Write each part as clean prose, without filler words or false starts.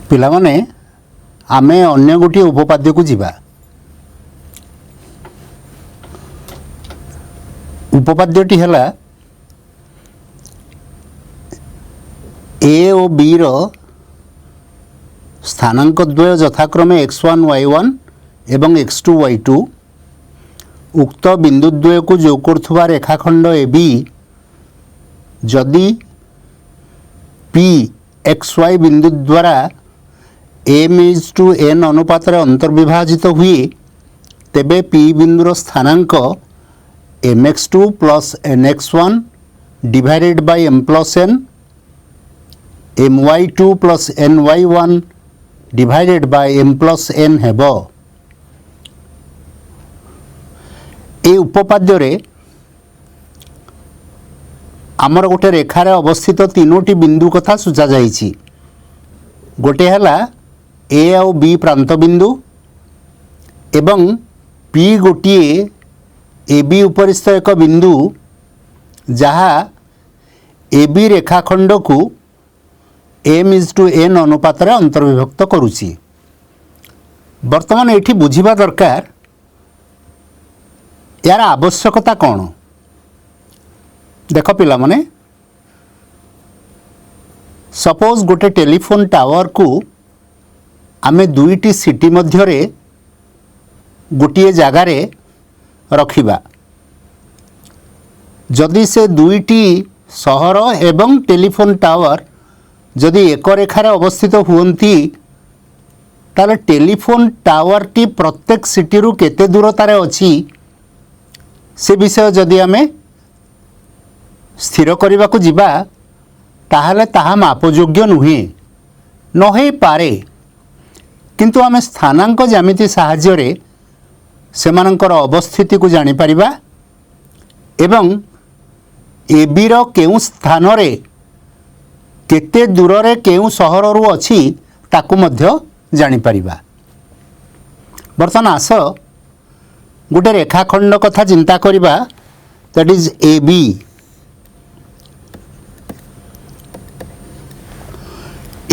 पिलामाने आमे अन्य गोटे उपपाद्य को जीवा। उपपाद्यटी है ए और बी रो स्थानांक द्वय यथाक्रमे x1 y1 एवं x2 y2 उक्त बिंदुद्वय को जोग करुवा रेखाखंड AB जदि P XY बिंदु द्वारा m/n अनुपात अंतर्विभाजित हुए तेबे P बिंदुर स्थानांक mx2 plus nx1 divided by m plus n my2 plus ny1 divided by m plus n हेबो। ए उपपाद्य रे आमर गोटे रेखार अवस्थित तीनोटी बिंदु कथा सूचा जाइछि। गोटे हला ए आउ बी प्रांत बिंदु एवं पी गोटे ए बी उपरिस्थ एक बिंदु जहा ए बी रेखाखंड को m/n अनुपात अंतर्विभक्त करुछि। वर्तमान एठी बुझिबा दरकार यार आवश्यकता कौन। देख पिला माने सपोज गोटे टेलीफोन टावर को आमे दुईटी सिटी मध्यरे गोटे जगार रखिबा। जदि से दुईटी सहर एवं टेलीफोन टावर जदि एक रेखार अवस्थित हुवंती ताले टेलीफोन टावर टी प्रत्येक सिटी रु केते दूरतार अछि से विषय जदि आमे स्थिर करने को जीवा ताहले ताहा मापयोग्य नुहे न हो पारे। किंतु आमे स्थानांक ज्यामिति साहाय्य रे सेमानंकर अवस्थिति को जानि परिबा एवं ए बी रो केउ स्थान रे केते दूर रे केउ सहर रु अछि ताकू मध्य जानि परिबा। बर्तमान आस गोटे रेखाखंड कथा चिंता करिबा that is A B.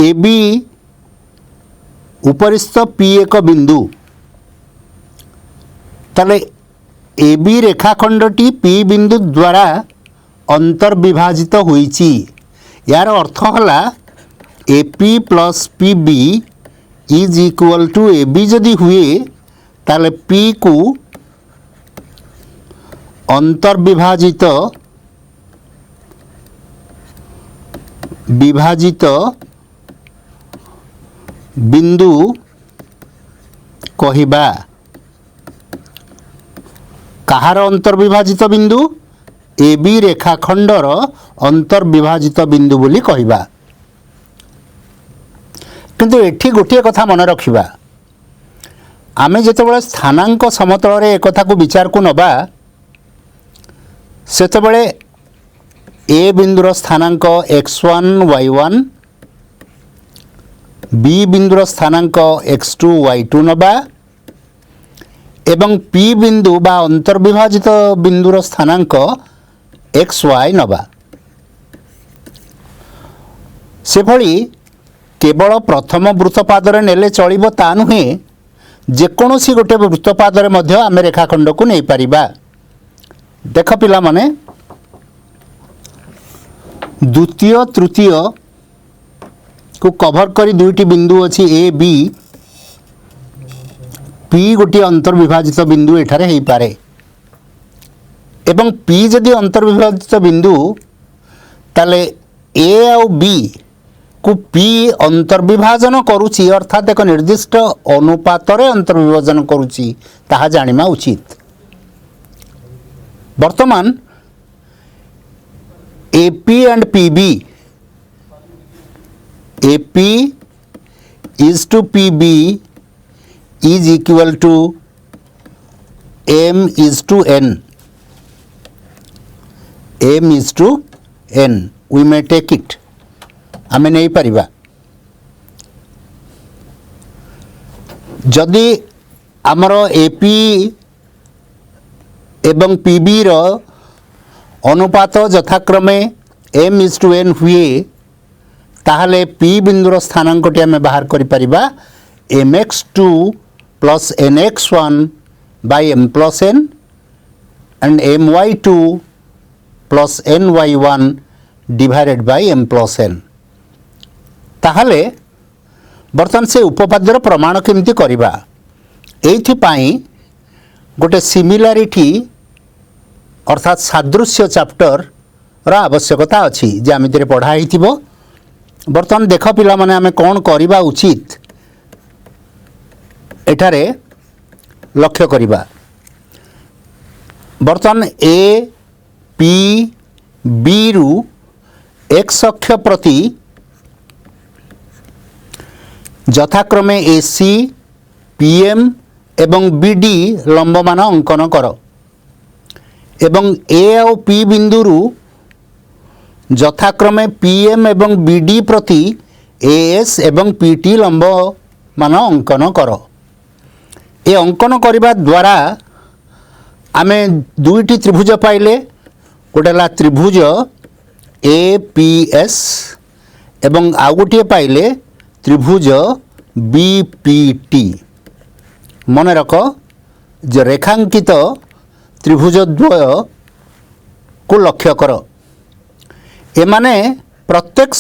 A B उपरिस्थ पी एक बिंदु ताले ए बी रेखाखंडटी पी बिंदु द्वारा अंतर्विभाजित होईची। यार अर्थ हला A P plus P B is equal to A B जदि हुए ताले पी को अंतर्विभाजित विभाजित बिंदु कहिबा। कहार अंतर्विभाजित बिंदु ए बी रेखाखंडर अंतर्विभाजित बिंदु बोली कहिबा। किंतु एठी गोटे कथा मन रखिबा आमे जेतेबेले स्थानांक समतल रे एक कथा को विचार को नबा सेतेबेले ए बिंदुर स्थानांक x1 y1 B बिंदुर स्थानांक x2 y2 नबा एवं पी बिंदु बा अंतर्विभाजित बिंदुर स्थानांक xy नबा। से भली केवल प्रथम वृत्तपादरे नेले चलिबो ता नुहे जेकोसी गोटे वृत्तपादरे मध्य आमे रेखाखंड को नहीं पारिबा। देख पिला माने द्वितीय तृतीय को कभर करी दुईटी बिंदु अछि ए बी पी गोटे अंतर्विभाजित बिंदु एठारे हेई पारे एवं पी जदि अंतर्विभाजित बिंदु ताले ए आउ बी को पी अंतर्विभाजन करुची अर्थात एक निर्दिष्ट अनुपात रे अंतर्विभाजन करुची ताहा जानिमा उचित। वर्तमान AP and PB AP is to PB is equal to M is to N. M is to N. We may take it. आमे नहीं परिबा जदि आमर AP एवं PB रो अनुपात यथाक्रमे m/n हुए ताहले पी बिंदुर स्थानांकटी आम बाहर करिपरिबा mx2 plus nx1 by m plus n and my2 plus ny1 divided by m plus n। ताहले बर्तमान से उपपाद्यर प्रमाण केमती करिबा एइथिपाई गोटे सिमिलारिटी अर्थात सादृश्य चैप्टर रा आवश्यकता अछि जे आमितिरे पढ़ा हिथिबो। बर्तमान देख पिला माने आमे कोन करिबा उचित एठारे लक्ष्य करिबा। बर्तमान ए पी बी रु एक्स अक्ष प्रति यथाक्रमे एसी पीएम एवं बीडी लंब मान अंकन कर एवं ए और पी बिंदुरु यथाक्रमे पीएम एवं बीडी प्रति एएस एवं पीटी लंब मान अंकन कर। ए अंकन करने द्वारा आमे दुईटी त्रिभुज पाइले गोटे ला त्रिभुज एपीएस एवं आउ गोटे पाइले त्रिभुज बीपीटी। मन रख जे रेखांकित त्रिभुज द्वय को लक्ष्य कर एमाने प्रत्येक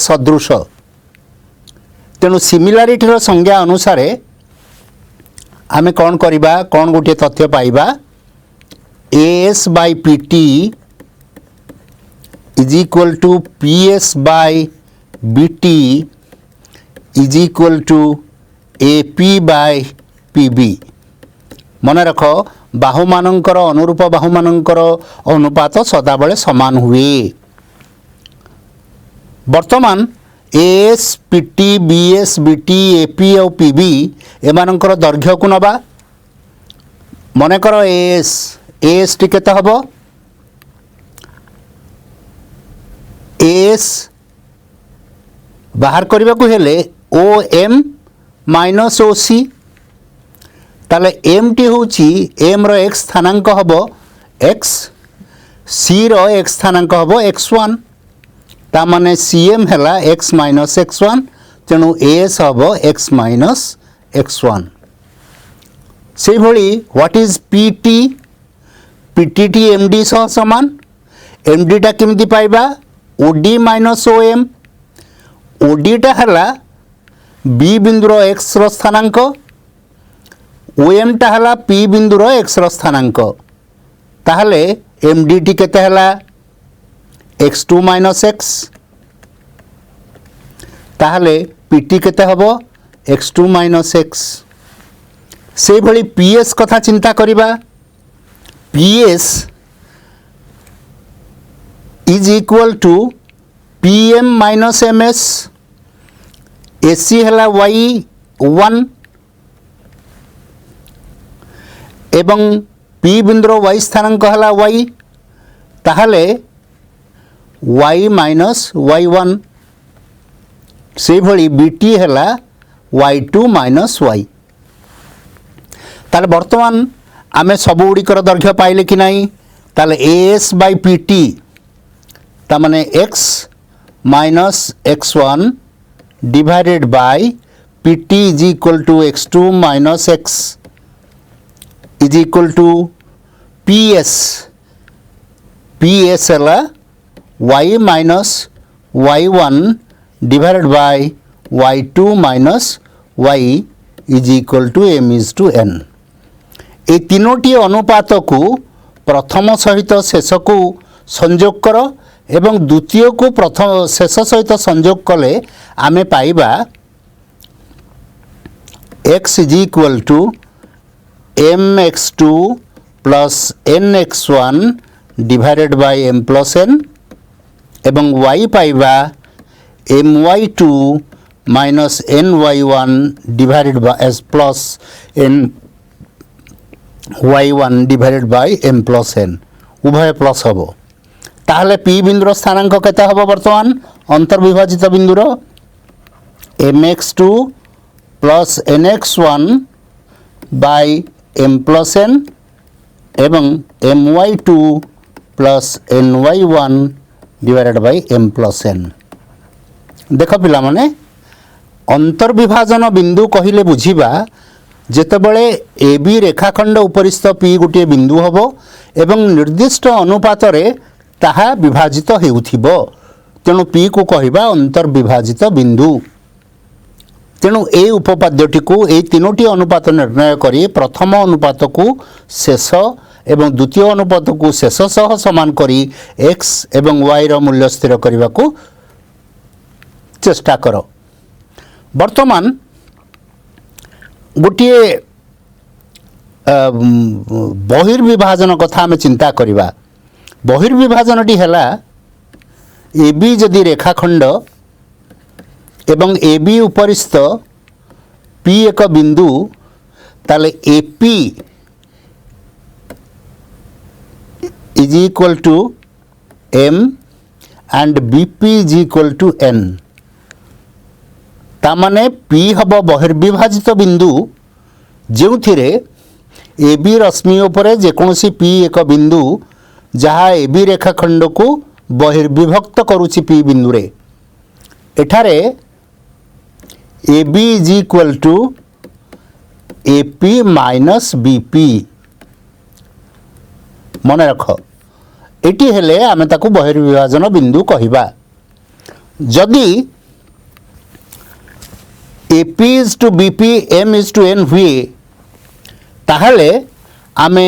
सदृश तेणु सिमिलारिटीर संज्ञा अनुसार आमे कौन करिबा कौन गोटे तथ्य पाइबा AS by PT is equal to PS by BT is equal to AP by PB. मन रख बाहुमानंकर अनुरूप बाहुमानंकर अनुपात सदाबले समान हुए। वर्तमान AS PT BS BT AP और पीबी एमानंकर दैर्घ्य को नबा। मनकर एएस टी केते हबो एएस बाहर करने को हेले ओ एम माइनस ओ सी ताले एम टी होची एम रो एक्स स्थानांक हबो एक्स सी रो एक्स स्थानांक हबो x1 ता माने सीएम हैला x माइनस x1 तेणु एएस हबो x माइनस x1। से भली what is PT PTT MD सह समान एमडी टा केमती पाइबा ओडी माइनस ओएम ओडीटा हला बी बिंदुर एक्स रो स्थानांक ओएम टा हला पी बिंदुर एक्स रो स्थानांक ताहले एमडी टी केते हला x2 माइनस एक्स ताहले पीटी केते हबो x2 माइनस एक्स। से भली पीएस कथा चिंता करिबा PS is equal to PM minus MS एसी है y1 एवं पी बिंदुर y स्थानांक है y ताहले y माइनस y1 से भली बीटी है y2 माइनस y। ताले वर्तमान आमे सब गुड़िकर दैर्घ्य पाइले कि नहीं ताले एएस बाय पीटी ता माने x minus x1 divided by PT is equal to x2 minus x is equal to PS PS है y minus y1 divided by y2 minus y is equal to m is to n। ए तीनोटी अनुपात को प्रथम सहित शेष को संयोग कर एवं द्वितीय को प्रथम शेष सहित संयोग कले आमे पाइबा x is equal to mx2 plus nx1 divided by m plus n एवं y पाइबा my2 minus ny1 divided by s plus n y1 divided by m plus n उभय प्लस हबो। ताहले पी बिंदुर स्थानांक केते हबो वर्तमान अंतर्विभाजित बिंदुर mx2 plus nx1 by m plus n एवं my2 plus ny1 divided by m plus n। देख पिला माने अंतर्विभाजन बिंदु कहिले बुझिबा जेतेबेले ए बी रेखाखंड उपरिस्थ पी गोटे बिंदु हबो एवं निर्दिष्ट अनुपात रे ताहा विभाजित हेउथिबो, तेणु पी को कहिबा अंतर्विभाजित बिंदु। तेणु ए उपपाद्यटी को ए तीनोटी अनुपात निर्णय करी प्रथम अनुपात को शेष एवं द्वितीय अनुपात को शेष सह समान करी x एवं y रो मूल्य स्थिर करने को चेष्टा कर। वर्तमान गोटे बहिर्विभाजन कथा आम चिंता करवा। बहिर्विभाजनटी है ए बी जदि रेखाखंड एवं ए बी उपरिस्थ पी एक बिंदु ताले A P is equal to M and B P is equal to N. तामाने पी हब बहिर्विभाजित बिंदु जो थिरे ए बी रश्मि उपरे जेकोसी पी एक बिंदु जहाँ ए बी रेखाखंड को बहिर्विभक्त करुछि पी बिंदु रे। एठारे A B is equal to A P minus B P. मन रख एटी हेले आमे ताकू बहिर्विभाजन बिंदु कहिबा। जदि A P is to B P M is to N हुए ताहले आमे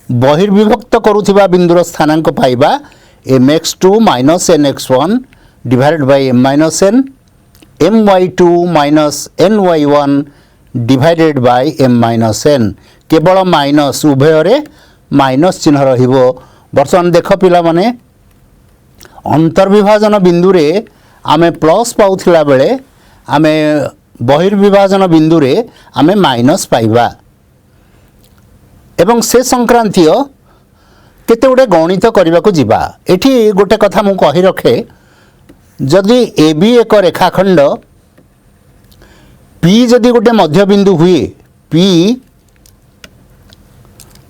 बहिर्विभक्त करुथिबा बिंदुर स्थानांक पाइबा M X two minus N X one divided by M minus N M Y two minus N Y one divided by M minus N. केवल minus उभय रे माइनस चिन्ह रहिबो। वर्तमान देख पिला माने अंतर्विभाजन बिंदु रे आमे प्लस पाउथिला बेले आमे बहिर्विभाजन बिंदु रे आमे माइनस पाइबा। एवं से संक्रांतीय केते गोटे गणित करने को जीवा। एठी गोटे कथा मु कहि रखे, जदि ए बी एक रेखाखंड पी जदि गोटे मध्यबिंदु हुए, पी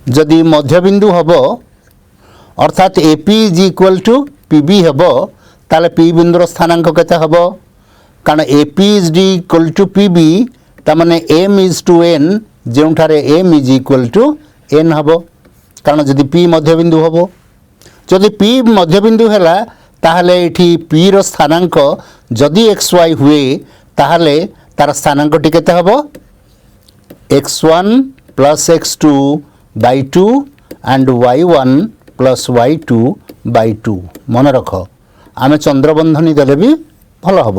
जदि मध्यबिंदु हब अर्थात A P is equal to P B हब ताले पी बिंदुर स्थानांक केते हब, कारण A P is equal to P B तामाने एम इज टू एन जोठारे M is equal to N हब, कारण जदि पी मध्यबिंदु हब। जदि पी मध्यबिंदु हैला ताहले एठी पी रो स्थानांक जदि एक्स वाई हुए ताहले तार स्थानांक टी केते hub x1 plus x2 by 2 and y1 plus y2 by 2। मन रख आमे चंद्रबंधनी देले भी भल हब।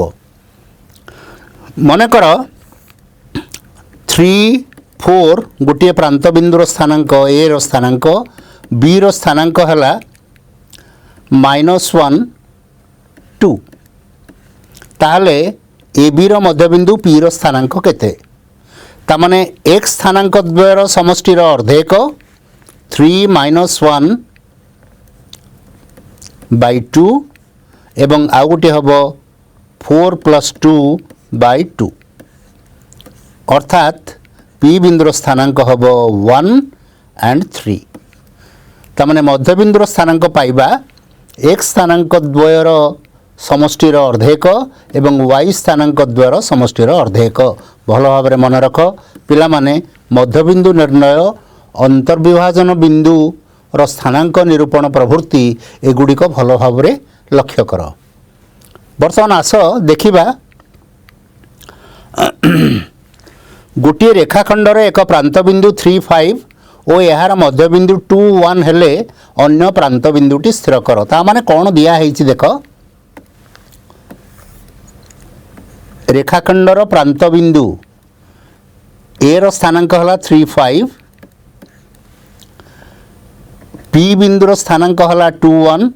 मन कर 3 4 गोटे प्रांत बिंदुर स्थानांक ए रो स्थानांक बी रो स्थानांक हैला -1 2 ताहले ए बी रो मध्यबिंदु पी रो स्थानांक केते, तामाने x स्थानांक द्वयर समष्टिर अर्धेक 3 - 1 बाई 2 एवं आउ गोटे हब 4 + 2 बाई 2 अर्थात पी बिंदुर स्थानांक हब 1 एंड 3। तामाने मध्यबिंदुर स्थानांक पाइबा x स्थानांक द्वयर समष्टिर अर्धेक एवं y स्थानांक द्वयर समष्टिर अर्धेक। भल भाव में मन रख पिला माने मध्यबिंदु निर्णय अंतर्विभाजन बिंदु रो स्थानांक निरूपण प्रवृत्ति एगुड़िक भल भाव में लक्ष्य कर। वर्तमान आस देखिबा गोटे रेखाखंडर एक प्रांत बिंदु 3 5 और यार मध्यबिंदु 2 1 हेले अन्य प्रांत बिंदुटी स्थिर कर। ता माने कौन दिया है देख, रेखाखंडर प्रांत बिंदु ए रो स्थानांक हला 3 5, पी बिंदुर स्थानांक हला 2 1,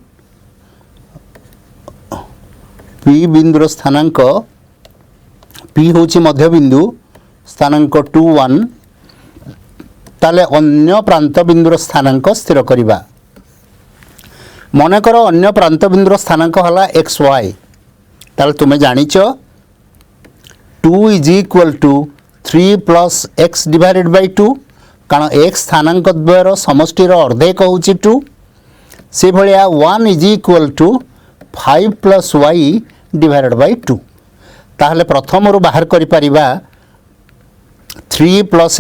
पी बिंदुर स्थानांक पी होची मध्यबिंदु स्थानांक 2 1 ताले अन्य प्रांत बिंदुर स्थानांक स्थिर करिबा। मनकर अन्य प्रांत बिंदुर स्थानांक हला एक्स वाई ताले तुमे जानिच 2 is equal to 3 plus x divided by 2, कारण एक्स स्थानांक द्वयर समष्टिर अर्धेक होची 2 से भलिया 1 is equal to 5 plus y divided by 2 ताहले प्रथम रु बाहर करि परिबा 3 प्लस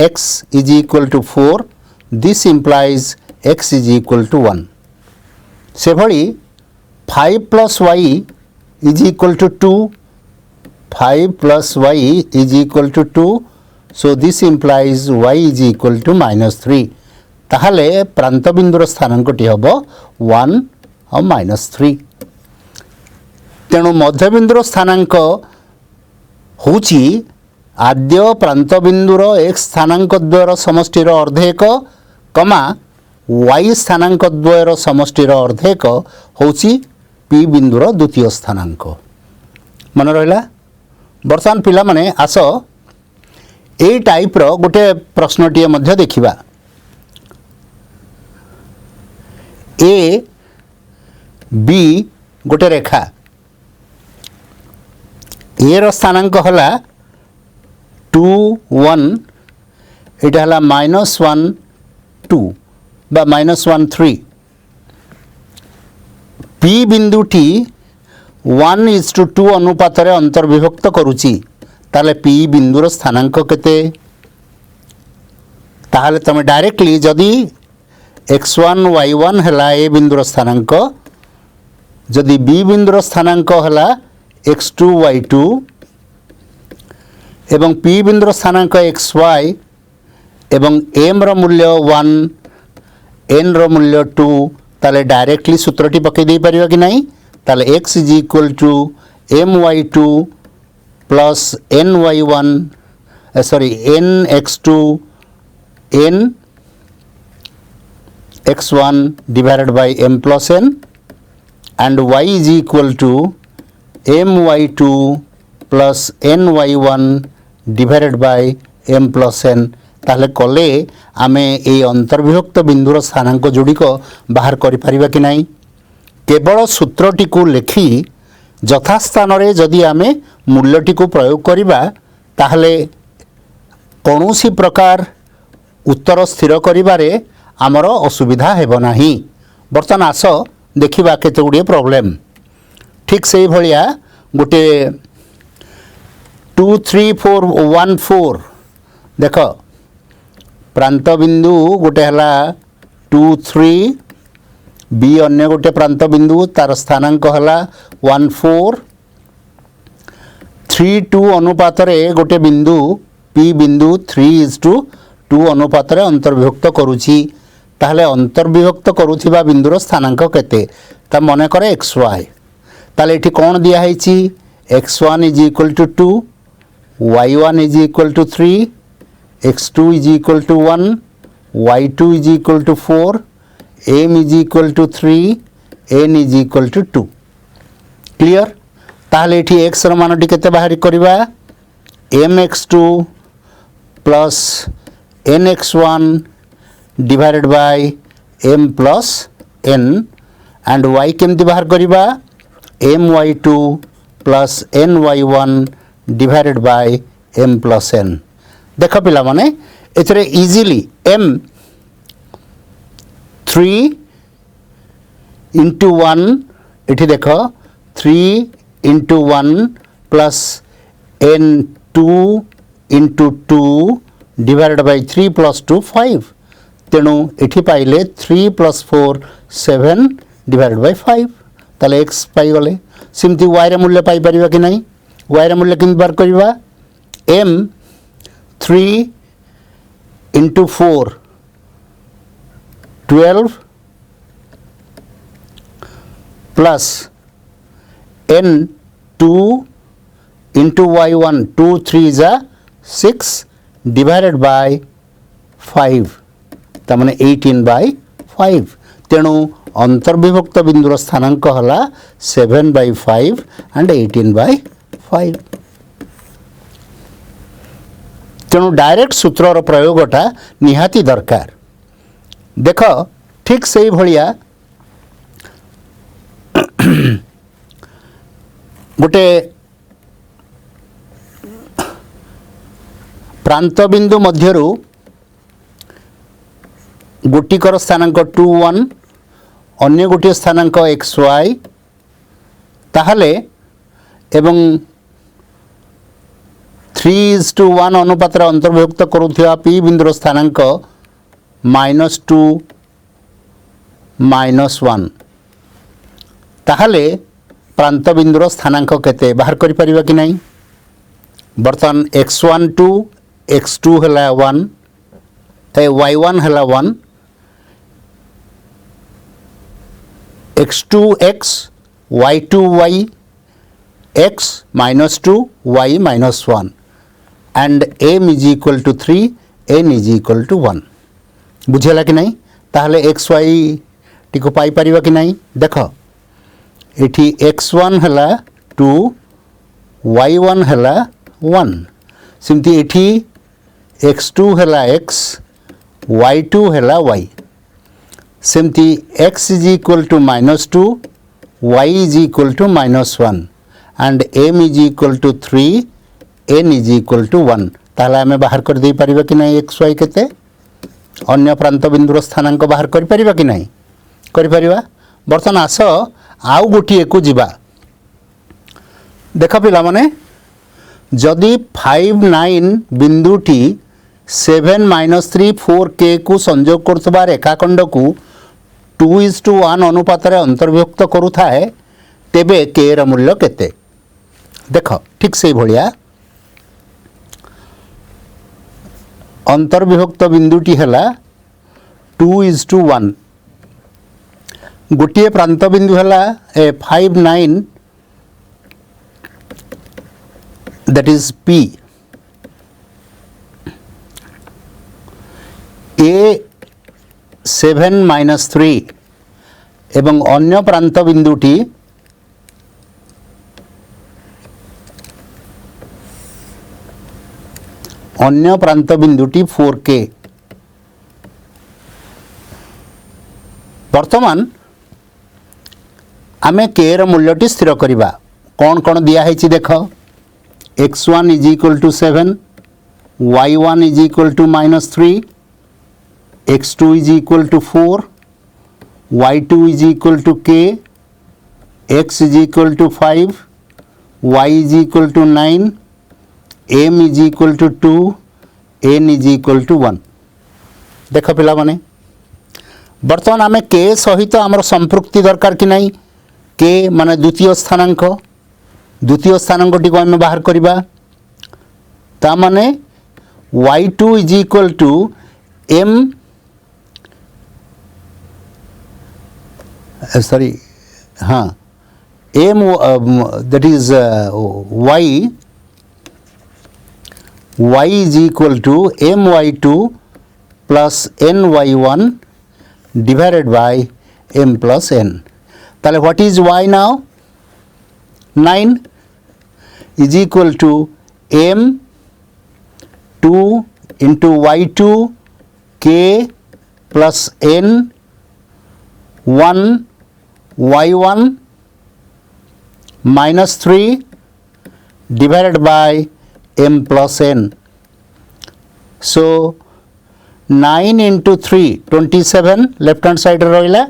x is equal to 4 this implies x is equal to 1 से भली 5 plus y is equal to 2 5 plus y is equal to 2 so this implies y is equal to minus 3 ताहले प्रांत बिंदुर स्थानांकटी हबो 1 और minus 3 तेणु मध्य बिंदुर स्थानांक होची आद्य प्रांत बिंदुर x स्थानांक द्वयर समष्टिर अर्धेक कमा y स्थानांक द्वयर समष्टिर अर्धेक होची p बिंदुर द्वितीय स्थानांक मन रहिला वर्तमान पिला माने आस ए टाइप रो गोटे प्रश्नटीए मध्य देखिबा ए बी गोटे रेखा ए रो स्थानांक हला 2 1 एटा हला -1 2 बा -1 3 पी बिंदुटी 1:2 अनुपात रे अंतर्विभक्त करूची ताले पी बिंदुर स्थानांक केते ताहले तमे डायरेक्टली जदी x1 y1 हला ए बिंदुर स्थानांक जदी बी बिंदुर स्थानांक हला x2 y2 एवं p बिंदुर स्थानांक xy एवं m रो मूल्य 1 n रो मूल्य 2 ताले डायरेक्टली सूत्रटी पकई दे परिबा कि नहीं ताले x is equal to my2 plus ny1 sorry nx2 n x1 divided by m plus n and y is equal to my2 plus ny1 divided by m plus n ताहले कले आमे ए अंतर्विभक्त बिंदुर स्थानांक जोड़िक बाहर करि परिबा कि नहीं केवल सूत्रटी को लेखि यथास्थान रे जदि आमे मूल्यटी को प्रयोग करिबा ताहले कोनोसी प्रकार उत्तर स्थिर करिबारे आमर असुविधा हेबो नाही बर्तमान आस देखिबा केते गुडी प्रॉब्लम ठीक से भलिया गोटे 2 3 4 1 4 देख प्रांत बिंदु गोटे हला 2 3 बी अन्य गोटे प्रांत बिंदु तार स्थानांक हला 1 4 3 2 अनुपात रे गोटे बिंदु पी बिंदु 3:2 अनुपात रे अंतर्विभक्त करूची ताहले अंतर्विभक्त करूथिबा बिंदुर स्थानांक केते ता मने करे xy ताले एठी कोन दिया हैची x1 is equal to 2 y1 is equal to 3 x2 is equal to 1 y2 is equal to 4 m is equal to 3 n is equal to 2 clear ताहले एठी x र मानटी केते बाहर करबा mx2 plus nx1 divided by m plus n and y केमती बाहर करिबा my2 plus ny1 divided by m plus n देख पिला माने एथरे इजीली m 3 into 1 एठी देख 3 into 1 plus n 2 into 2 divided by 3 plus 2 5 तेणु एठी पाइले 3 plus 4 7 divided by 5 ताले x पाई गले सिमती y रे मूल्य पाई परिबा कि नहीं y रे मूल्य किन बार करिबा m 3 into 4 12 plus n 2 into y1 2 3 is a 6 divided by 5 तमने 18 by 5 तेणु अंतर्विभक्त बिंदुर स्थानांक हला 7 by 5 and 18 by 5 तेणु डायरेक्ट सूत्रर प्रयोगटा निहाती दरकार देख ठीक से भलिया गोटे प्रांत बिंदु मध्यरु गोटिकर स्थानांक 2 1 अन्य गोटे स्थानांक xy ताहले एवं 3:1 अनुपात अंतर्भुक्त करुवा p बिंदुर स्थानांक -2 -1 ताहले प्रांत बिंदुर स्थानांक केते बाहर करि परिबा कि नहीं। बर्तमान x1 2 x2 हला 1 y1 हला 1 x2 x y2 y x -2 y -1 and m is equal to 3 n is equal to 1 बुझेला कि नहीं। ताहले एक्स वाई टी को पाई परिबा कि नहीं। देख एठी x1 हला 2 y1 हला 1 सिमती एठी x2 हला x y2 हला y सिमती x is equal to -2 y is equal to -1 and m is equal to 3 n is equal to 1 ताहले आमे बाहर कर दे परिबा कि नहीं एक्स वाई केते अन्य प्रांत बिंदुर स्थानांक बाहर कर परिबा कि नहीं कर परिबा। बर्तमान आस आउ गोटिए को जिबा देख पिला माने जदि 5 9 बिंदुटी 7 -3 4 k को संयोग करथबा रेखाखंड को 2:1 अनुपात रे अंतर्भुक्त करूथाए तेबे k र मूल्य केते देख ठीक से भलिया अंतर्विभक्त बिंदुटी हला 2:1 गोटे प्रांत बिंदु हला 5 9 दैट इज p a 7 -3 एवं अन्य प्रांत बिंदुटी अन्य प्रांत बिंदुटी 4k वर्तमान आमे k र मूल्यटी स्थिर करिबा कौन कौन दिया है देख x1 is equal to 7 y1 is equal to -3 x2 is equal to 4 y2 is equal to k x is equal to 5 y is equal to 9 m is equal to 2 n is equal to 1 देख पिला माने बर्तमान आमे k सहित आमर संपृक्ति दरकार कि नहीं k माने द्वितीय स्थानांक टी को आमे बाहर करिबा ता माने y2 is equal to m sorry हाँ m that is y is equal to my2 plus ny1 divided by m plus n ताले what is y now 9 is equal to m 2 into y2 k plus n 1 y1 minus 3 divided by m plus n. So 9 into 3 27 left hand side रहिला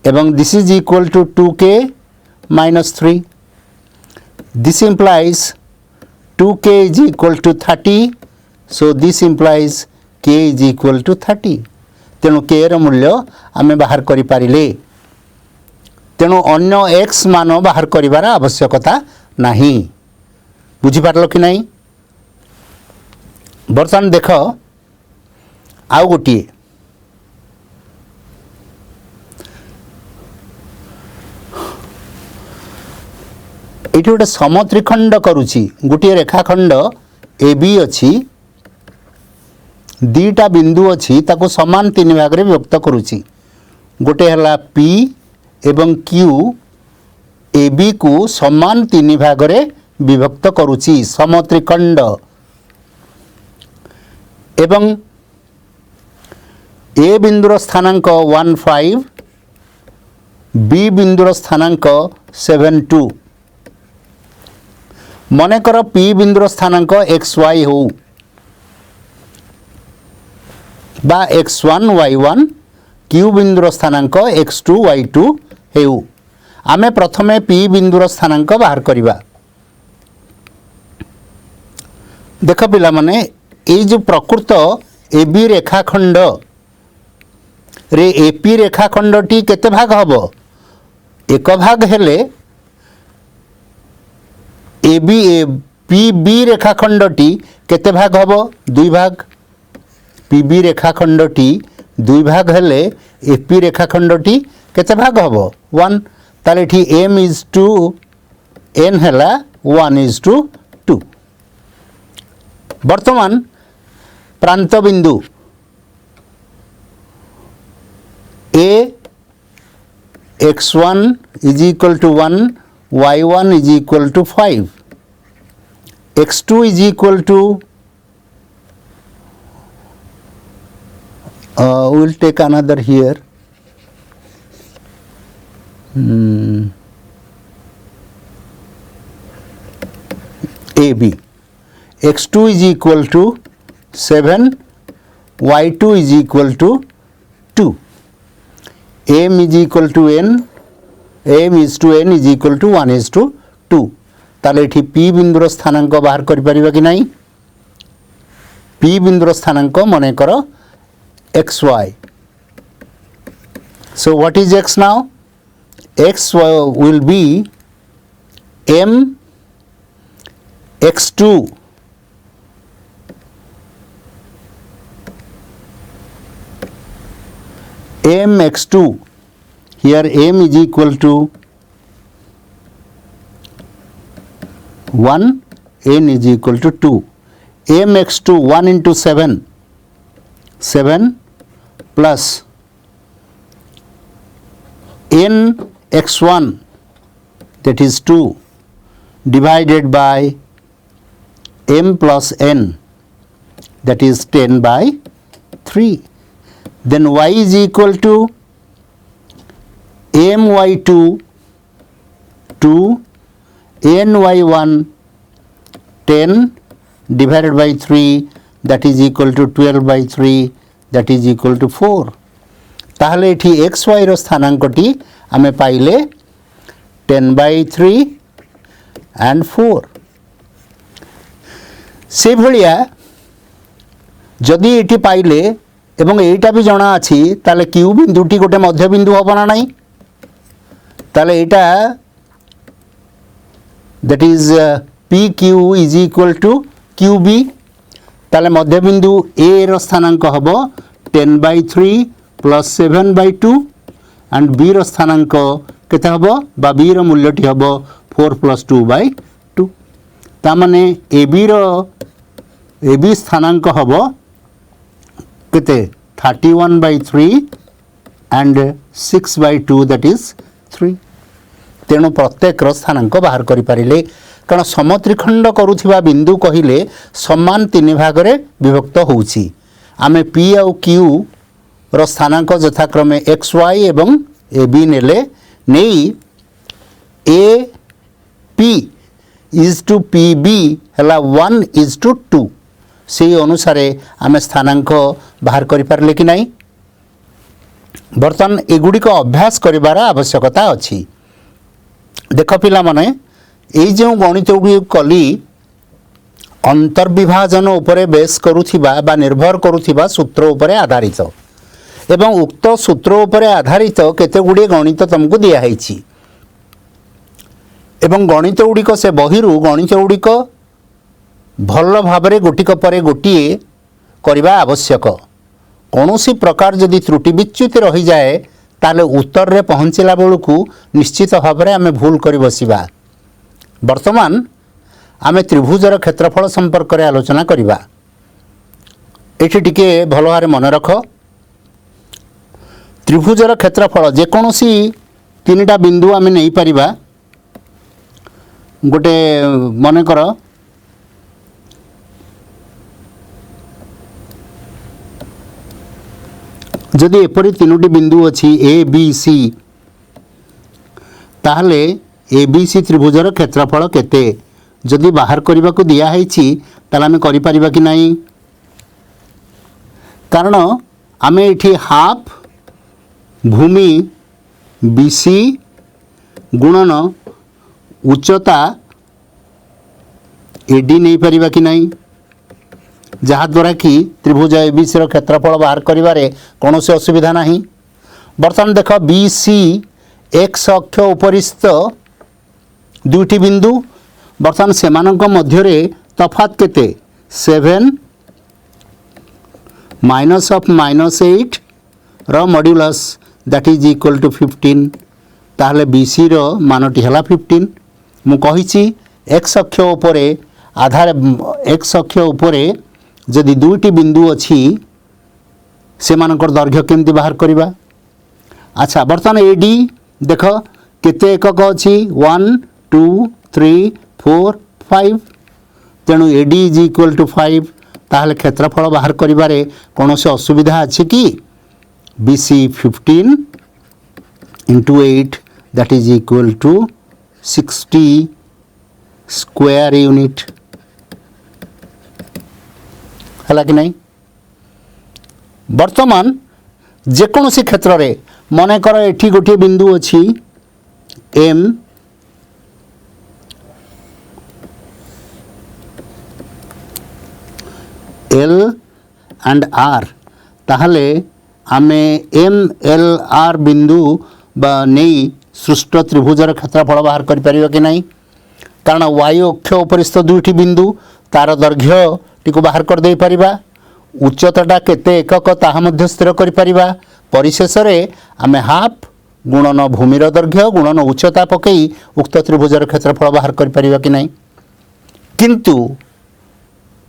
एवं this is equal to 2k minus 3. This implies 2k is equal to 30. So this implies k is equal to 30. तेणु k ର मूल्य आमे बाहर करि पारिले तेणु अन्य x मान बाहर करिवार आवश्यकता नाही बुझी पारलो कि नहीं। बर्तमान देख आउ गोटे ये गोटे समत्रिखंड करुची गोटे रेखाखंड ए बी अच्छी दीटा बिंदु अच्छी ताको समान तीन भाग रे विभक्त करुची गोटे हला P एवं Q ए बी को समान तीन भाग रे विभक्त करुची समत्रिखंड एवं ए बिंदुर स्थानांक 1 5 बी बिंदुर स्थानांक 7 2 मनेकर P बिंदुर स्थानांक xy हो बा x1 y1 Q बिंदुर स्थानांक x2 y2 हेउ आमे प्रथमे p बिंदुर स्थानांक बाहर करिबा। देख पिला माने ये जो प्रकृत AB रेखाखंड रे AP रेखाखंडटी केते भाग हबो एक भाग हेले AB PB रेखाखंडटी केते भाग हबो दुई भाग PB रेखाखंडटी दुई भाग हेले AP रेखाखंडटी केते भाग हबो 1 ताले ठी M is to N Hella 1 is to 2। वर्तमान प्रांत बिंदु A x1 is equal to 1 y1 is equal to 5 x2 is equal to we will take another here AB x2 is equal to 7 y2 is equal to 2 m is equal to n m is to n is equal to 1 is to 2 ताले एठी p बिंदुर स्थानांक बाहर करि परिबा कि नाही p बिंदुर स्थानांक मने कर xy so what is x now x will be m x2 m x2 here m is equal to 1 n is equal to 2 m x2 1 into 7 plus n x1 that is 2 divided by m plus n that is 10 by 3 then y is equal to m y2 2 n y1 10 divided by 3 that is equal to 12 by 3 that is equal to 4 ताहले एठी xy रो स्थानांकटी आमे पाइले 10 by 3 and 4 से भलिया जदि एठी पाइले एवं एटा भी जना अछि ताले क्यू बिंदुटी गोटे मध्य बिंदु हबो ना नाही ताले एटा that is PQ is equal to QB ताले मध्य बिंदु A रो स्थानांक हबो 10 by 3 plus 7 by 2 and B रो स्थानांक केते हबो बा B रो मूल्यटी हबो 4 plus 2 by 2 ता माने AB स्थानांक हबो केते 31 by 3 and 6 by 2 that is 3 तेणु प्रत्येक स्थानांक बाहर करि पारिले कारण समत्रिखंड करुथिबा बिंदु कहिले समान तीन भाग रे विभक्त होउछि आमे P और Q रो स्थानांक यथाक्रमे XY एवं AB नेले नेई AP is to PB हला 1 is to 2 से अनुसारे आमे स्थानांक बाहर करि पारले कि नाही बर्तन एगुडी को अभ्यास करिबार आवश्यकता अछि देख पिला माने एई जे गणित गुडी कली अंतर्विभाजन उपरे बेस करुथिबा बा निर्भर करुथिबा सूत्र उपरे आधारित एवं उक्त सूत्र उपरे आधारित केते गुडी गणित तुमको दिया हैछि एवं गणित गुडी को से बहिरु गणित गुडी को भल भाबरे गोटिक परे गोटिए करबा आवश्यक कौनसी प्रकार जदि त्रुटि विच्युति रही जाए ताले उत्तर रे पहुँचला बेलू निश्चित भाव में आम भूल कर बसिबा वर्तमान आम त्रिभुजर क्षेत्रफल संपर्क में आलोचना करबा एठी टिके भल भाव मन रख त्रिभुजर क्षेत्रफल जेकोसी तीनटा बिंदु आम नहीं पारिबा गोटे मनकर जदि एपरी तीनोटी बिंदु अच्छी ए बी सी ताहले ए बी सी त्रिभुजर क्षेत्रफल केते जदि बाहर करने को दिया है ताहले आमे करि परिबा कि नहीं कारण आमे एठी हाफ भूमि BC गुणन उच्चता AD नहीं परिबा कि नहीं, जहाँ द्वारा कि त्रिभुज ABC क्षेत्रफल बाहर करिबारे कौनसी असुविधा नहीं। बर्तमान देख BC x अक्ष उपरिस्थ दुईटी बिंदु, बर्तमान सेमानंक मध्यरे तफात केते 7 माइनस ऑफ -8 रो modulus that is equal to 15। ताहले BC रो मानटी हला 15। मु कहिछि x अक्ष उपरे आधार x अक्ष उपरे जदि दुईटी बिंदु अछि सेमानकर दैर्घ्य केमती बाहर करिबा। अच्छा बर्तमान AD देख केते एकक अछि 1 2 3 4 5, तेणु AD इज इक्वल टू 5। ताहले क्षेत्रफल बाहर करिबारे कौनसी असुविधा अछि कि? BC 15 into 8 that is equal to 60 square unit है कि नहीं। वर्तमान जेकोसी क्षेत्र रे मन कर एठी गोटे बिंदु अछि M, L and R, ताहले आमे MLR बिंदु बा नहीं सृष्ट त्रिभुजर क्षेत्रफल बाहर कर परिबा कि नहीं, कारण y अक्ष उपरिस्थ दुईटी बिंदु तार दैर्घ्य टिको बाहर कर दे परिबा, उच्चताटा केते एकक ताहा मध्य स्थिर कर परिबा। परिशेष रे आमे हाफ गुणन भूमिर दैर्घ्य गुणन उच्चता पकई उक्त त्रिभुजर क्षेत्रफल बाहर कर परिबा कि नहीं। किंतु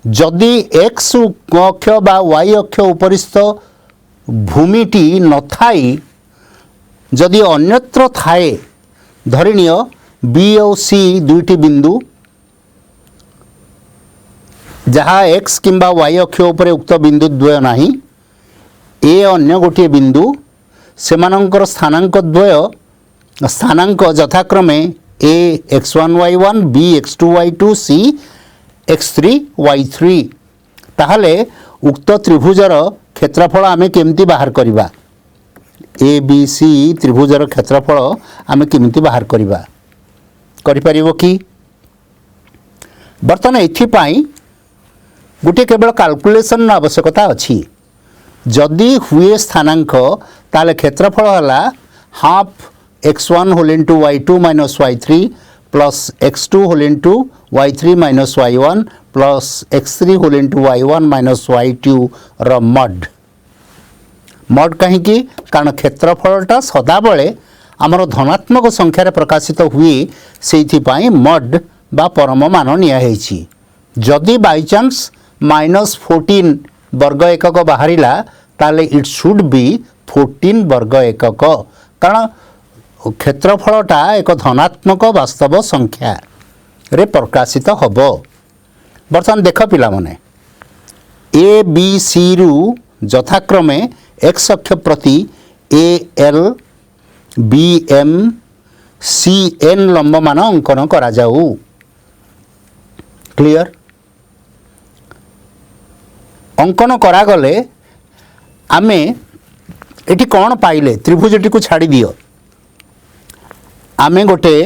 जदि x अक्ष बा y अक्ष उपरिस्थ भूमिटी न थाई, जदि अन्यत्र थाए, धरिनिय B और C दुईटी बिंदु जहाँ x किंबा y अक्ष उपरे उक्त बिंदु द्वय नाही, ए अन्य गोटे बिंदु सेमानंकर स्थानांक द्वय स्थानांक यथाक्रमे A x1 y1 B x2 y2 C x3 y3, ताहले उक्त त्रिभुजर क्षेत्रफल आमे केमती बाहर करिबा। ABC त्रिभुजर क्षेत्रफल आमे केमती बाहर करिबा, करि परिबो कि? बर्तमान एथिपाई गोटे केवल कैलकुलेशन आवश्यकता अछि। जदि हुए स्थानांक ताले क्षेत्रफल हला half x1 whole into y2 minus y3 plus x2 whole into y3 minus y1 plus x3 whole into y1 minus y2 र मड। मड कहीं कारण क्षेत्रफलटा सदाबले आमर धनात्मक संख्यार प्रकाशित हुए से मड बा परम मान नियाहेछि। जदि बाई चांस -14 वर्ग एकक बाहरिला ताले इट शुड बी 14 वर्ग एकक, कारण क्षेत्रफलटा एक धनात्मक वास्तव संख्या रे प्रकाशित हब। बर्तमान देख पिला माने ABC रु यथाक्रमे x अक्ष प्रति AL BM CN लंब मान अंकन करा जाऊ। क्लियर? अंकन करा गले आमे एटी कौन पाइले, त्रिभुजटी को छाड़ी दियो, आमे गोटे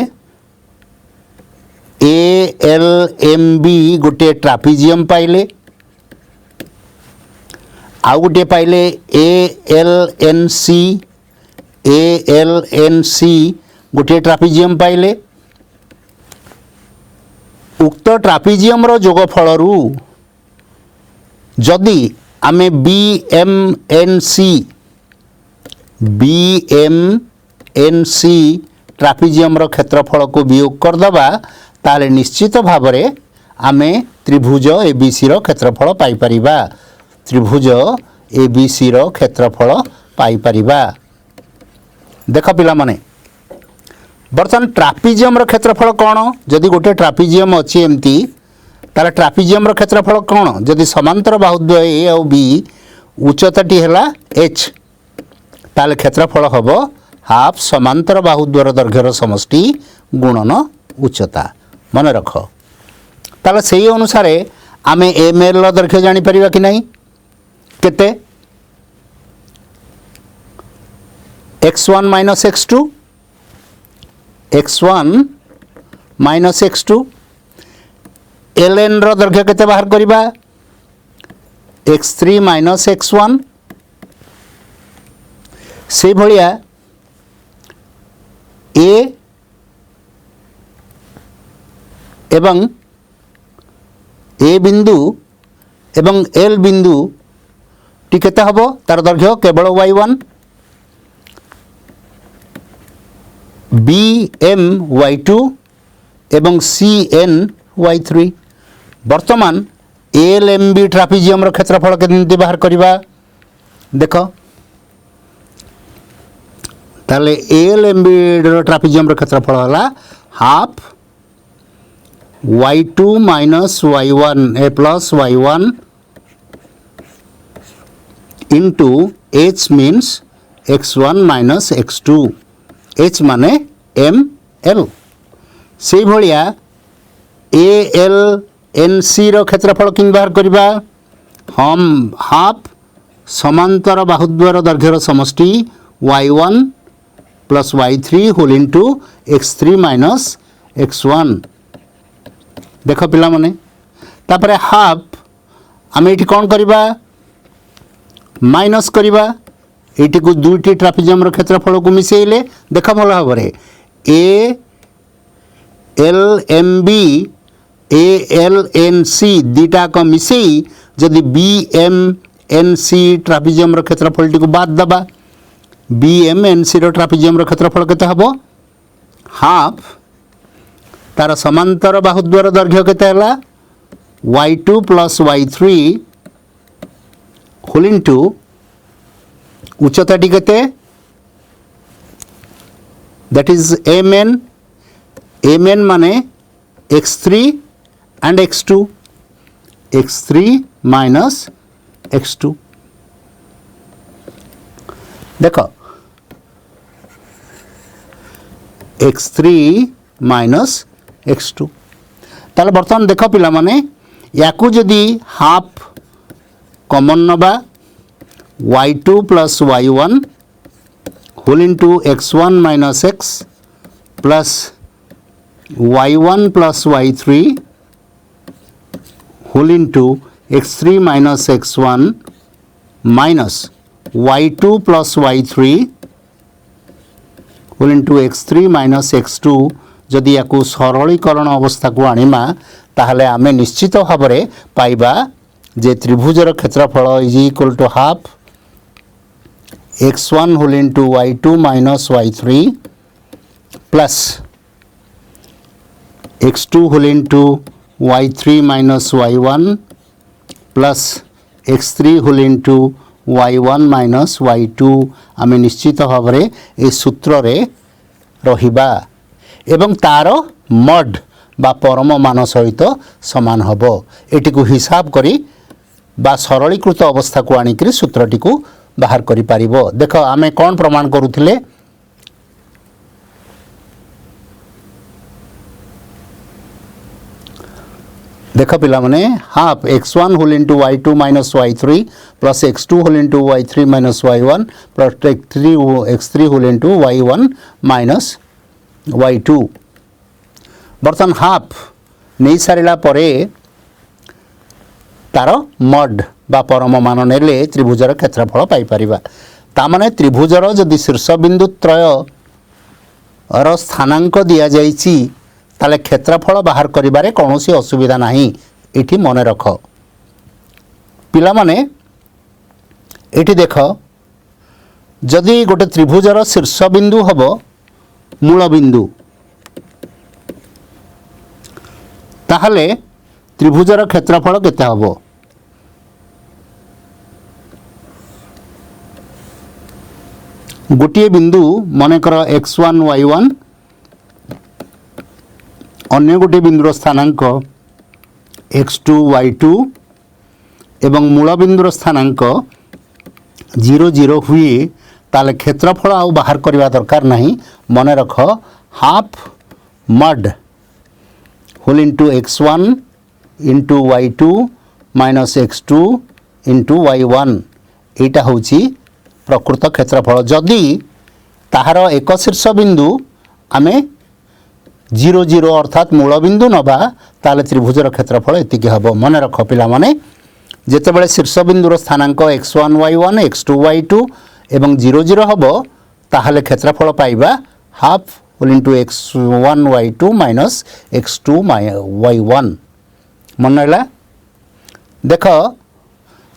ALMB गोटे ट्रापिजियम पाइले, आउ गोटे पाइले ALNC गोटे ट्रापिजियम पाइले। उक्त ट्रापिजियम रो जोगफल रु जदि आमे BMNC ट्रापिजियम रो क्षेत्रफल को वियोग कर दबा, ताले निश्चित भाव में आमे त्रिभुज ABC रो क्षेत्रफल पाई परिबा। त्रिभुज ABC रो क्षेत्रफल पाई परिबा। देख पिला माने बर्तमान ट्रापिजियम रो क्षेत्रफल कौन? जदि गोटे ट्रापिजियम अच्छी एमती ताले ट्रापिजियम रो क्षेत्रफल कौन? जदि समांतर बाहुद्वय A और B उच्चताटी है H, ताले क्षेत्रफल हम हाफ समांतर बाहुद्वर दैर्घ्यर समष्टि गुणन उच्चता। मन रख, ताले सही अनुसार आमे ML दैर्घ्य जानी परिबा कि नहीं? केते x1 minus x2 minus x2 ln रो दैर्घ्य केते बाहर करिबा x3 माइनस x1 से भलिया a एवं ए बिंदु एवं एल बिंदु टी केते हबो तार दैर्घ्य केवल y1 बी एम y2 एवं सी एन y3 वर्तमान एल एम बी ट्रापिजियम रो क्षेत्रफल केते बाहर करिबा देखो ताले एल एम बी रो ट्रापिजियम रो क्षेत्रफल होला half y2 minus y1 a plus y1 into h means x1 minus x2 h माने m l से भलिया a l n c रो क्षेत्रफल किन बाहर करिबा हम हाफ समांतर बाहुद्वय दैर्घ्यर समष्टि y1 plus y3 whole into x3 minus x1 देख पिला माने तापरे हाफ आम ये कौन करिबा माइनस करिबा एटी को दुईटी ट्रापिजियम रो क्षेत्रफल को मिसेइले देख भल भाव A L M B A L N C दीटा को मिसेई जदि B M N C trapezium रो क्षेत्रफल टी को बाद दबा बी एम एन सी रो ट्रापिजियम रो क्षेत्रफल केते हबो हाफ तार समांतर बाहुद्वय दैर्घ्य केते हला y2 plus y3 whole into उच्चता टी केते दैट इज mn माने x3 and x2 minus x2 देखो x3 माइनस x2 ताले बर्तमान देख पिला माने याकू जदि हाफ कॉमन नबा y2 plus y1 whole into x1 minus x plus y1 plus y3 whole into x3 minus x1 minus y2 plus y3 whole into x3 minus x2 जदि याकू सरलीकरण अवस्था को आनिमा ताहले आमे निश्चित भाव में पाइबा जे त्रिभुजर क्षेत्रफल is equal to half x1 whole into y2 minus y3 plus x2 whole into y3 minus y1 plus x3 whole into y1 minus y2 आमे निश्चित भाव में ए सूत्र रे रहिबा एवं तार मड बा परम मान सहित समान हबो एटी को हिसाब करी बा सरलीकृत अवस्था को आनिक सूत्रटी को बाहर करि पारिबो देख आमे कौन प्रमाण करूथिले देख पिला माने half x1 whole into y2 minus y3 plus x2 whole into y3 minus y1 plus x3 whole into y1 minus y2 बर्तन हाफ नहीं सारा परे तार मड बा परम मान नेले त्रिभुजर क्षेत्रफल पाई परिबा तामाने त्रिभुजर जदि शीर्ष बिंदु त्रय र स्थानांक दिया जाइछि ताले क्षेत्रफल बाहर करिबारे कोनोसी असुविधा नाही एठी मने रख पिला माने एठी देख जदि गोटे त्रिभुजर शीर्ष बिंदु हबो मूल बिंदु ताहले त्रिभुजर क्षेत्रफल केते हबो गोटे बिंदु मनकर x1 y1 अन्य गोटे बिंदुर स्थानांक x2 y2 एवं मूल बिंदुर स्थानांक 0 0 हुए ताले क्षेत्रफल आउ बाहर करवा दरकार नहीं मन रख half mod whole into x1 into y2 minus x2 into y1 यहाँ हूँ प्रकृत क्षेत्रफल जदि ताहार एक शीर्ष बिंदु आमे 0 0 अर्थात मूल बिंदु नबा ताले त्रिभुजर क्षेत्रफल एतिकी हबो। मन रख पिला माने जेतेबेले शीर्ष बिंदुर स्थानांक x1 y1 x2 y2 एवं 0 0 हबो ताहले क्षेत्रफल पाइबा half whole into x1 y2 minus x2 y1। मन रहा देख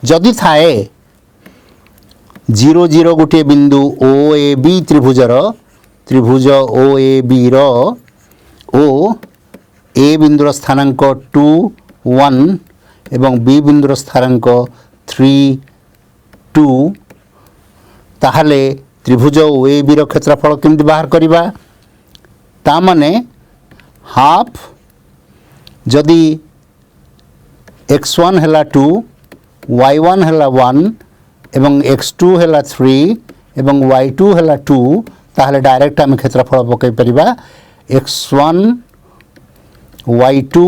जदि थाए 0 0 गोटे बिंदु ओ ए बी त्रिभुज ओ ए बी रो ओ ए बिंदुर स्थानांक 2 1 एवं बी बिंदुर स्थानांक 3 2 ताहले त्रिभुज ओ ए बी रो क्षेत्रफल केमति बाहर करिबा ता माने हाफ जदि x1 हैला 2 y1 हैला 1 एवं x2 हैला 3 एवं y2 हैला 2 ताहले डायरेक्ट आम क्षेत्रफल पकई परिबा x1 y2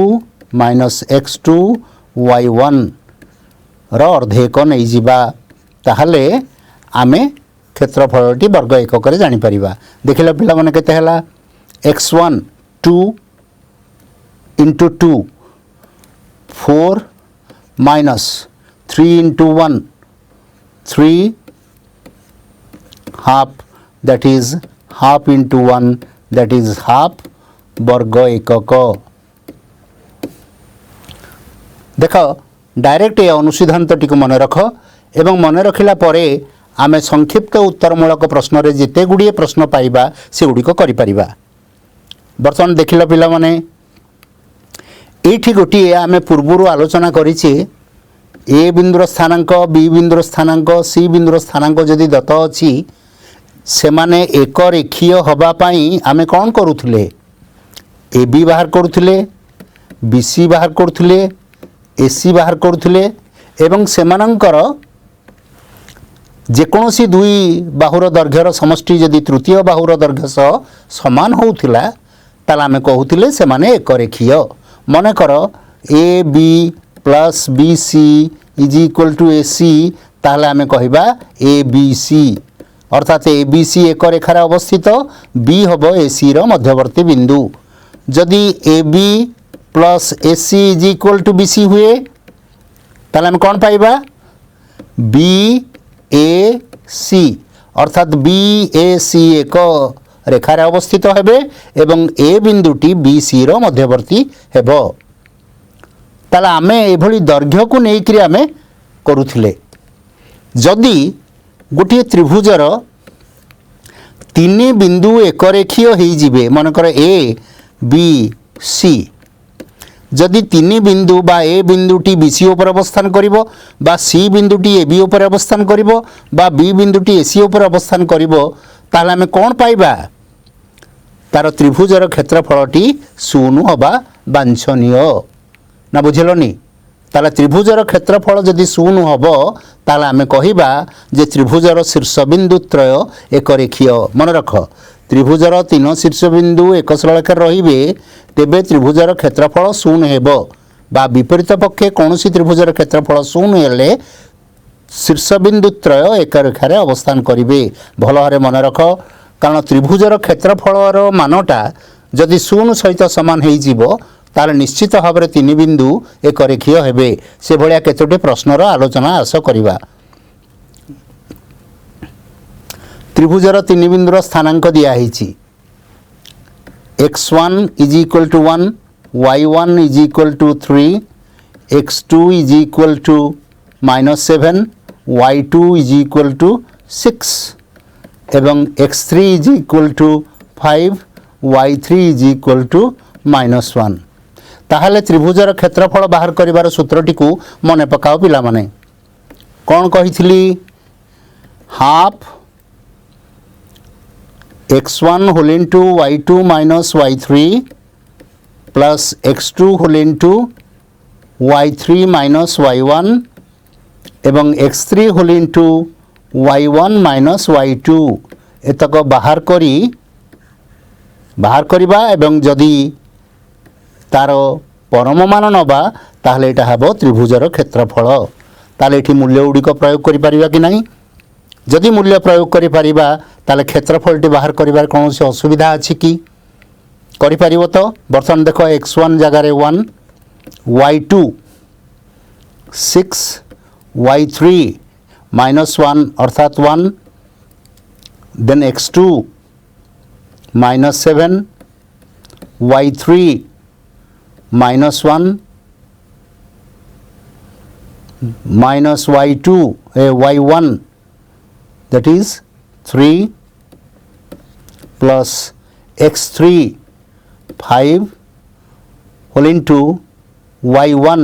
minus x2 y1 रो अर्धेक नहीं जिबा ताहले आमे क्षेत्रफलटी वर्ग एकक रे जानि परिबा। देखिला पिला माने केते हैला x1 2 into 2 4 minus 3 into 1 3 half that is half into 1 that is half वर्ग एकक। देख डायरेक्ट ये अनुसिद्धांतटी को मन रख एवं मन रखिला परे आमे संक्षिप्त उत्तरमूलक प्रश्न रे जेते गुड़िए प्रश्न पाइबा से गुड़िक करि परिबा। बर्तमान देखिला पिला माने एठी गोटिए आमे पूर्वरु आलोचना करिछि ए बिंदुर स्थानांक बी बिंदुर स्थानांक सी बिंदुर स्थानांक जदि दत्त अछि से माने एक रेखीय हबा पई आमे कोन करूथले ए बी बाहर करूथले बी सी बाहर करूथले ए सी बाहर करूथले एवं सेमानंकर जेकोसी दुई बाहुर दैर्घ्यर समष्टि जदि तृतीय बाहुर दैर्घ्य सह समान होउथिला ताला आमे कहूथिले से माने एक रेखीय। मन कर A B plus B C is equal to A C ताहले आमे कहिबा ए बी सी अर्थात ए बी सी एक रेखार अवस्थित बी हबो ए सी रो मध्यवर्ती बिंदु। जदि A B plus A C is equal to B C हुए ताहले आमे कोन पाइबा बी ए सी अर्थात बी ए सी एक रेखार अवस्थित हेबे एवं ए बिंदुटी बी सी रो मध्यवर्ती हेबो। ताला आमे एभली दैर्घ्य को नेइकरी आमे करूथिले जदि गोटे त्रिभुजर तीन बिंदु एक रेखीय होई जिवे मनकर ए बी सी जदि तीन बिंदु बा ए बिंदुटी बी सी ऊपर अवस्थान करिवो बा सी बिंदुटी ए बी ऊपर अवस्थान करिवो बा बी बिंदुटी ए सी ऊपर अवस्थान करिवो ताहले आमे कोन पाइबा तार त्रिभुजर क्षेत्रफलटी शून्य हबा वांछनीय ना बुझिलनी। ताला त्रिभुजर क्षेत्रफल जदि शून्य हबो ताला आमे कहिबा जे त्रिभुजर शीर्ष बिंदु त्रय एक रेखीय। मन रख त्रिभुजर तीन शीर्ष बिंदु एक सरलरेखा रहिबे तेबे त्रिभुजर क्षेत्रफल शून्य हेबो बा विपरीत पक्षे कोनोसी त्रिभुजर क्षेत्रफल शून्य हेले शीर्ष बिंदु त्रय एक रेखार अवस्थान करिवे। भल भारे मन रख कारण त्रिभुजर क्षेत्रफलर मानटा जदि शून्य सहित सामान हो जिवो ताले निश्चित भाव में तीन बिंदु एक रेखीय हेबे। से भलिया केतोटी प्रश्नर आलोचना आस करिबा। त्रिभुजर तीन बिंदुर स्थानांक दिया हिची x1 is equal to 1 y1 is equal to 3 x2 is equal to -7 y2 is equal to 6 एवं x3 is equal to 5 y3 is equal to -1। ताहले त्रिभुजर क्षेत्रफल बाहर करिवार सूत्रटी को मने पकाओ पिला माने कौन कहिथिली half x1 whole into y2 minus y3 plus x2 whole into y3 minus y1 एवं x3 whole into y1 minus y2 एतक बाहर करिबा एवं जदि तार परम मान नबा ताहले एटा हबो त्रिभुजर क्षेत्रफल। ताहले एठी मूल्य गुड़िक प्रयोग करि परिबा कि नहीं जदि मूल्य प्रयोग करि परिबा ताले क्षेत्रफलटी बाहर करिबार कोनोसी असुविधा अछि कि करि परिबो तो बर्तमान देखो x1 जगह रे 1 y2 6 y3 -1 अर्थात 1 then x2 -7 y3 -1 minus y2 y1 that is 3 plus x3 5 whole into y1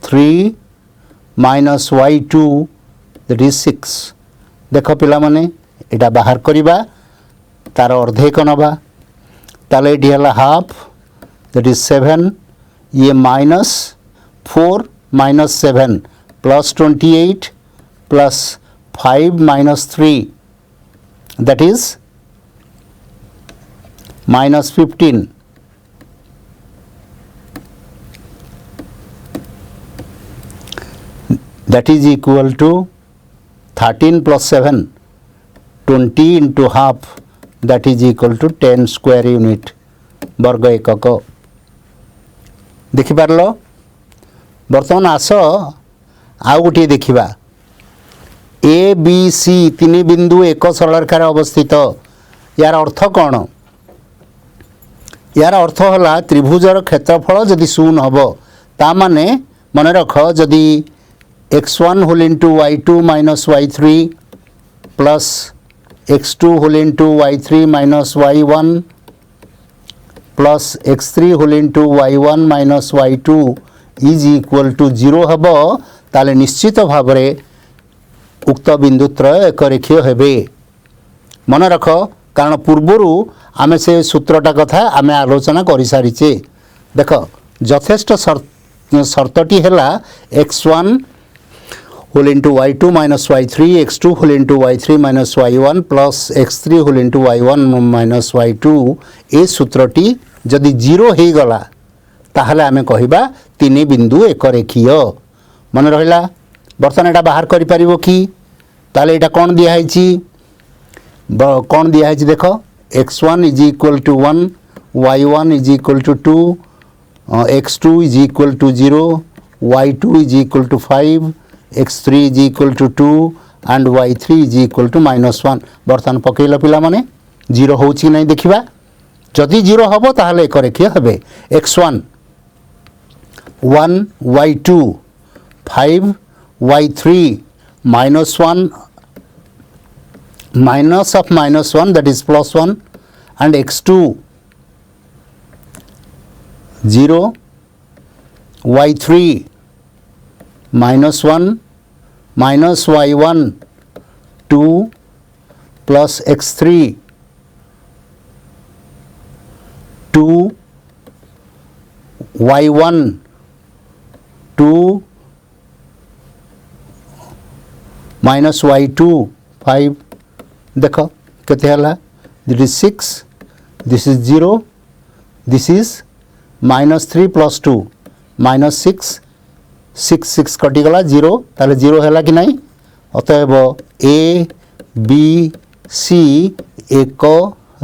3 minus y2 that is 6 देख पिला माने एटा बाहर करिबा तार अर्धेक नबा ताले एटी हला हाफ that is 7 ये minus 4 minus 7 plus 28 plus 5 minus 3 that is minus 15 that is equal to 13 plus 7 20 into half that is equal to 10 square unit वर्ग एकक देखि पारलो बर्तमान आस आउ गोटे देखा ए बी सी तीन बिंदु एक सरलरेखार अवस्थित यार अर्थ कौन यार अर्थ है त्रिभुजर क्षेत्रफल जदि शून्य हम ता माने मन रख जदि x1 whole into y2 minus y3 plus x2 whole into y3 minus y1 plus x3 whole into y1 minus y2 is equal to 0 हम ताले निश्चित भाव में उक्त बिंदुत्रय एक रेखीय हेबे मन रख कारण पूर्वरु आमे से सूत्रटा कथा आमे आलोचना करि सारिचे देख यथेष्ट शर्तटी हैला x1 whole into y2 minus y3 x2 whole into y3 minus y1 plus x3 whole into y1 minus y2 ए सूत्रटी जदि 0 हो गला ताहले आमे कहिबा तीन बिंदु एक रेखीय मन रहिला बर्तमान एटा बाहर करि परिबो कि ताले एटा कोन दिया हैछि कोन दिया हैछि देखो x1 is equal to 1 y1 is equal to 2 x2 is equal to 0 y2 is equal to 5 x3 is equal to 2 and y3 is equal to -1 बर्तमान पकेइला पिला माने 0 होछि नै देखिबा जदि 0 हबो ताहले एक रेखीय हेबे x1 1 y2 5 y3 -1 minus of -1 that is +1 and x2 0 y3 -1 minus y1 2 plus x3 2 y1 2 minus y2 5 देख केते हला this is 6 this is 0 this is -3 plus 2 -6 6 6 कटि गला 0 ताले 0 हैला कि नहीं अतएव ए बी सी एक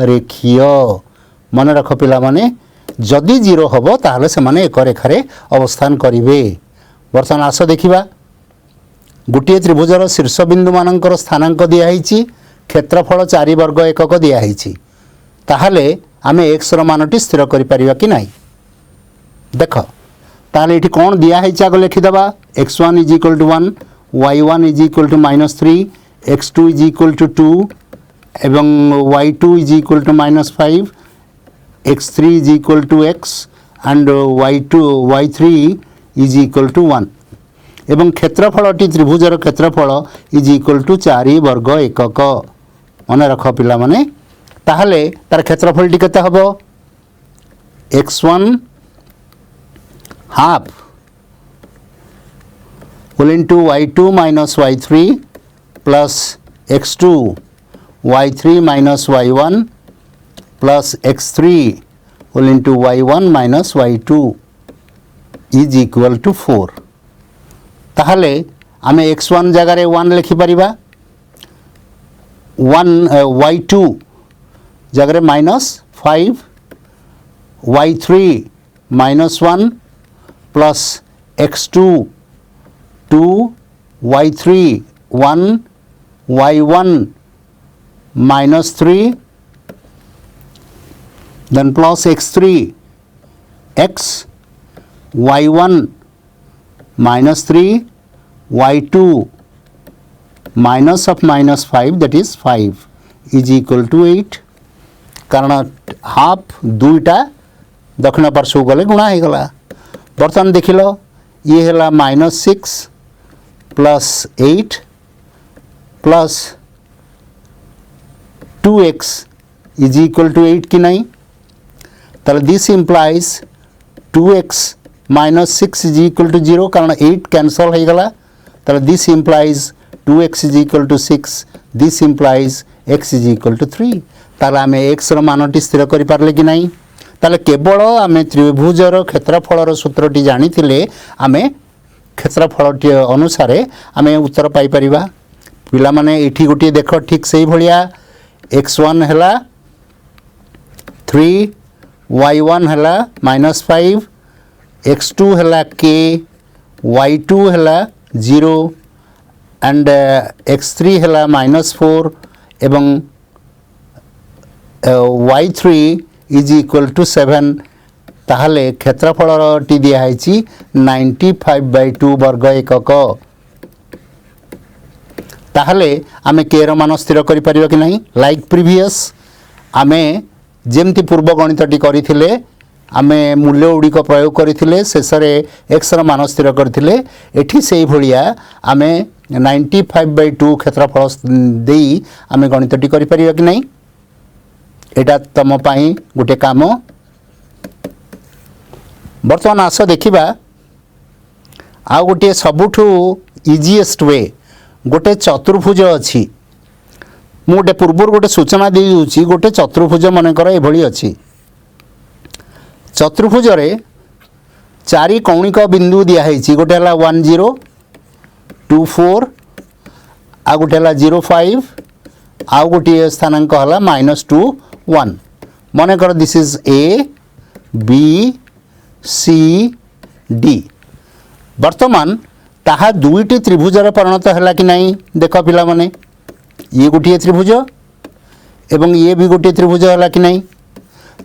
रेखीय मन रख पिला माने जदि 0 हबो ताहले से माने एक रेखारे अवस्थान करिवे वर्तमान आस देखिबा गोटे त्रिभुजर शीर्ष बिंदु मानकर स्थानांक दिया हैछि क्षेत्रफल 4 वर्ग एकक दिया हैछि ताहले आमे x रो मानटी स्थिर करि परिबा कि नाही देख ताहले एठी कोन दिया हैछि आगो लिखि दबा x1 is equal to 1 y1 is equal to -3 x2 is equal to 2 एवं y2 is equal to -5 x3 is equal to x and y3 is equal to 1 एवं क्षेत्रफलटी त्रिभुजर क्षेत्रफल इज इक्वल टू 4 वर्ग एकक मन रख पिला माने ताहले तार क्षेत्रफलटी केते हबो x1 half whole into y2 minus y3 plus x2 y3 minus y1 plus x3 whole into y1 minus y2 is equal to 4 ताहले आमे x1 जगह रे 1 लिखि परिबा y2 जगह -5 y3 -1 plus x2 2 y3 1 y1 -3 then plus x3 x y1 -3 y2 minus of -5 that is 5 is equal to 8 कारण half दुईटा दक्षिण पार्श्व गले गुणा हो गला बर्तमान देख लो ये है -6 plus 8 plus 2x is equal to 8 कि नहीं ताले this implies 2x minus 6 is equal to 0 कारण 8 कैंसल हो गला ताले this implies 2x is equal to 6 this implies x is equal to 3 ताले आमे x रो मानटी स्थिर करि पारले कि नहीं ताले केवल आमे त्रिभुजर क्षेत्रफलर सूत्रटी जानी थिले आमे क्षेत्रफलटी अनुसार आमे उत्तर पाई परिबा पिला माने एठी गोटी देखो ठीक सही भलिया x1 हैला 3 y1 हैला -5 x2 हैला k y2 हैला 0 एंड x3 हैला -4 एवं y3 इज इक्वल टू 7 ताहले क्षेत्रफलटी दिखाई 95/2 वर्ग एकक ताहले आमे के रो मान स्थिर करि परिबा कि नहीं लाइक प्रीवियस आमे जेमती पूर्व गणितटी करिथिले आमे मूल्य गुड़िक प्रयोग करथिले शेष रे x रो मान स्थिर करथिले एठी सेही भलिया आमे 95/2 क्षेत्रफल देई आमे गणितटी करि परिबा कि नहीं एटा तम पाई गोटे काम बर्तमान आस देखिबा आ गोटे सबुठु इजीएस्ट वे गोटे चतुर्भुज अच्छी मु गोटे पूर्व गोटे सूचना दे दूची गोटे चतुर्भुज मनकर एभली अच्छी चतुर्भुज रे चारि कौणिक बिंदु दिखाई गोटे है 1 0 2 4 आ गोटे है 0 5 आ गोटे स्थानांक है -2 1 मनकर this is A B C D वर्तमान ताहा दुईटी त्रिभुजर परिणत है कि नहीं देख पिला माने ये गोटे त्रिभुज एवं ये भी गोटे त्रिभुज है कि नहीं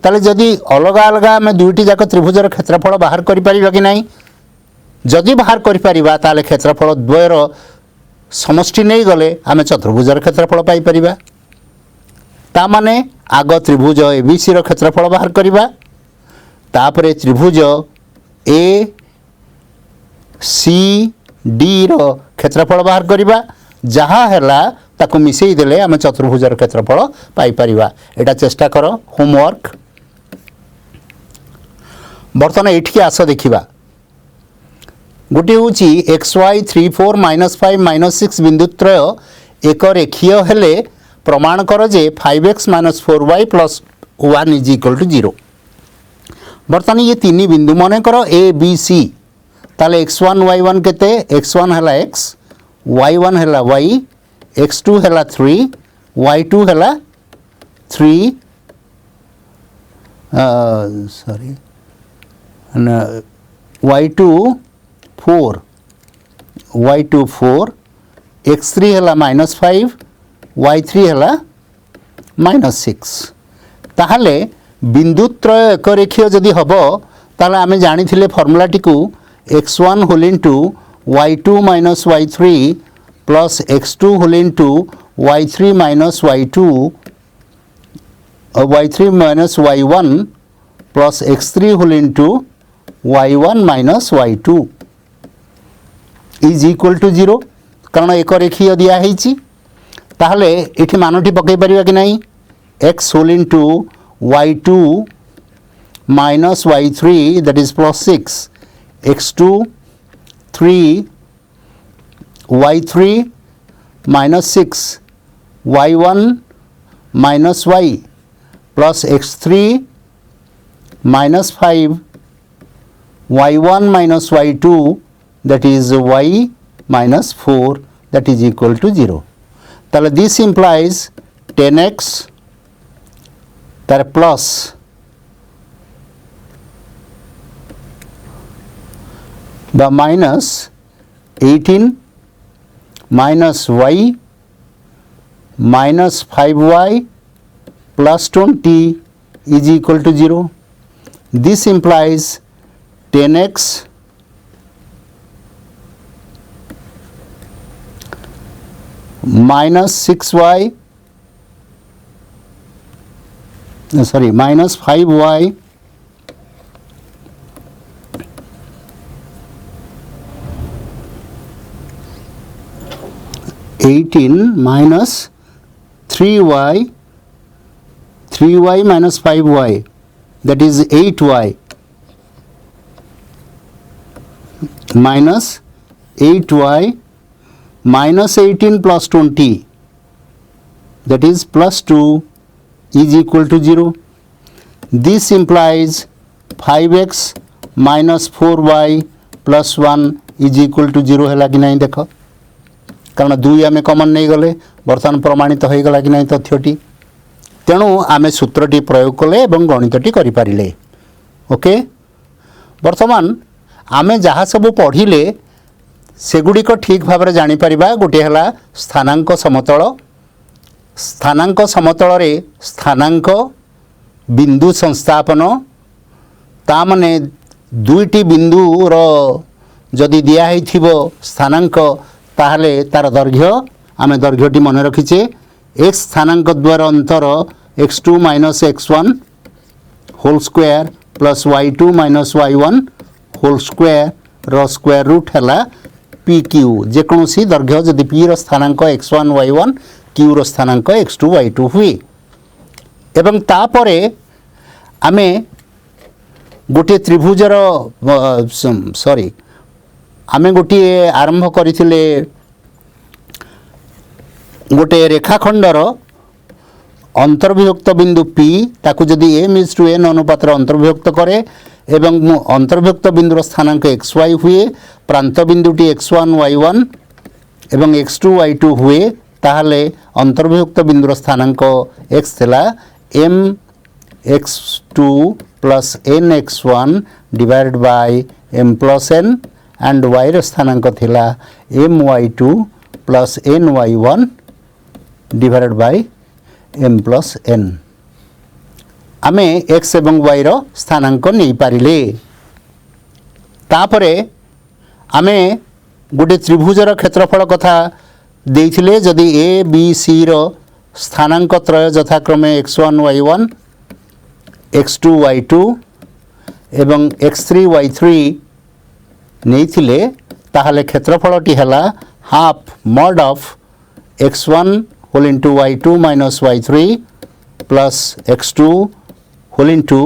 ताले जदि अलग अलग आम दुईटी जाक त्रिभुजर क्षेत्रफल बाहर करि परिबा कि नहीं जदि बाहर करि परिबा ताले क्षेत्रफल द्वयर समष्टि नहीं गले आम चतुर्भुजर क्षेत्रफल पाई परिबा ता माने आग त्रिभुज एबीसी रो क्षेत्रफल बाहर करिबा तापरे त्रिभुज ए सी डी रो क्षेत्रफल बाहर करिबा जहाँ हैला ताकु मिसेई देले आम चतुर्भुजर क्षेत्रफल पाई परिबा एटा चेष्टा करो होमवर्क बर्तमान एठी आस देखिबा गोटे होची xy 3 4 -5 -6 बिंदुत्रय एक रेखीय हेले प्रमाण कर जे 5x - 4y + 1 is equal to 0 बर्तमान ये तीन बिंदु मन कर ए बी सी ताले x1 y1 केते x1 हैला x y1 हैला y x2 हैला 3 y2 हैला 3 सॉरी y2 4 y2 4 x3 हैला -5 y3 हैला -6 ताहले बिंदुत्रय एक रेखीय जदि हबो ताहले आमे जानि थिले फॉर्मूलाटी को x1 whole into y2 minus y3 plus x2 whole into y3 minus y2 y3 minus y1 plus x3 whole into y1 minus y2 is equal to 0 कारण एक रेखीय दिया है ताहले एठी मानटी पकई परिबा कि नहीं x whole into y2 minus y3 that is plus 6 x2 3 y3 minus 6 y1 minus y plus x3 minus 5 y1 minus y2 that is y minus 4 that is equal to 0 ताले दिस इम्प्लाइज 10x तार plus बा minus 18 minus y minus 5y plus 20 is equal to 0. This implies 10x minus 6y minus 5y minus 3y minus 5y, that is 8y minus 8y minus 18 plus 20, that is plus 2 is equal to 0. This implies 5x minus 4y plus 1 is equal to 0 है कि नहीं देख, कारण 2 आम कमन नहीं गले बर्तमान प्रमाणित हो गला कि नहीं तथ्यटी, तेणु आमे सूत्रटी प्रयोग कले एवं गणितटी करि पारिले। ओके, बर्तमान आमे जहाँ सब पढ़िले सेगुड़िक ठीक भाव में जापर। गोटे है स्थानांक समतल, स्थानांक समतल रे स्थानांक बिंदु संस्थापन, ता माने दुईटी बिंदुर जदि दियाई स्थानांक ताहले तार दैर्घ्य आमे दैर्घ्यटी मन रखीचे। x स्थानांक द्वारा अंतर x2 minus x1 whole square plus y2 minus y1 whole square रो स्क्वायर रूट है पी क्यू। जेकोसी दैर्घ्य जदि p रो स्थानांक x1 y1 q रो स्थानांक x2 y2 हुए एवं तापरे आमे गोटे त्रिभुजर सॉरी आमे गोटे आरंभ करथिले गोटे रेखाखंडर अंतर्विभक्त बिंदु P ताकू जदि m/n अनुपात अंतर्विभक्त करे एवं अंतर्विभक्त बिंदुर स्थानांक xy हुए, प्रांत बिंदुटी x1 y1 एवं x2 y2 हुए, ताहले अंतर्विभक्त बिंदुर स्थानांक x थिला m x2 plus n x1 divided by m plus n and y रो स्थानांक थिला m y2 plus n y1 divided by m plus n। आमे x एवं y रो स्थानांक नहीं पारिले। तापरे आमे गोटे त्रिभुजर क्षेत्रफल कथा देइथिले, जदि a b c रो स्थानांक त्रय यथाक्रमे x1 y1 x2 y2 एवं x3 y3 नहीं थिले, ताहले क्षेत्रफलटी हला half mod of x1 whole into y2 minus y3 plus x2 whole into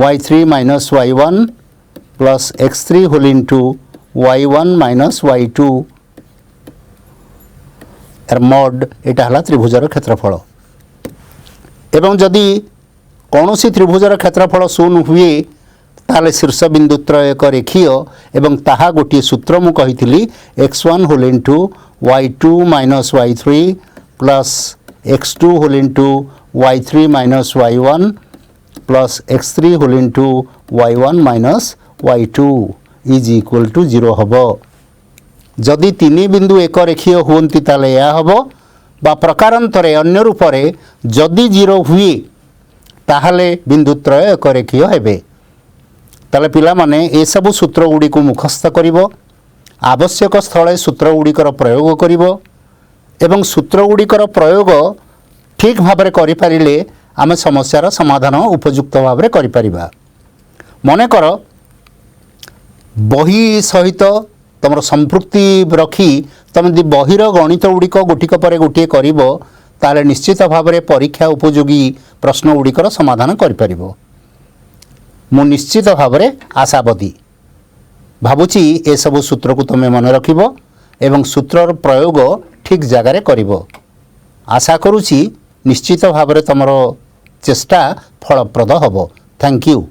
y3 minus y1 plus x3 whole into y1 minus y2 एर mod एटा हला त्रिभुजर क्षेत्रफल। एवं जदि कौनसी त्रिभुजर क्षेत्रफल शून्य हुए ताले शीर्ष बिंदु त्रय एक रेखीय एवं ताहा गोटे सूत्र मु कहिथिली x1 whole into y2 minus y3 plus x2 whole into y3 minus y1 plus x3 whole into y1 minus y2 is equal to 0 हबो। जदि तीन बिंदु एक रेखीय हुंती ताले या हबो, बा प्रकारांतरे अन्य रूपरे जदि 0 हुए ताहले बिंदु त्रय एक रेखीय हेबे। ताले पिला माने ए सब सूत्र गुड़ी को मुखस्थ करिवो, आवश्यक स्थले सूत्र गुड़िकर प्रयोग करिवो एवं सूत्र गुड़िकर प्रयोग ठीक भाव में करि पारिले आमे समस्यार समाधान उपयुक्त भाव में करि परिबा। मने कर बही सहित तुम संपृक्ति रखी तुम यदि बहिर गणित गुड़िक गोटिक पर गोटे करिवो ताले निश्चित भाव में परीक्षा उपयोगी प्रश्न गुड़िकर समाधान करि परिबो। मु निश्चित भाव में आशावादी भावुची ए सब सूत्र को तुम मन रखिबो एवं सूत्रर प्रयोग ठीक जगार करिवो। आशा करुची निश्चित भाव में तुमरो चेष्टा फलप्रद हबो। Thank you.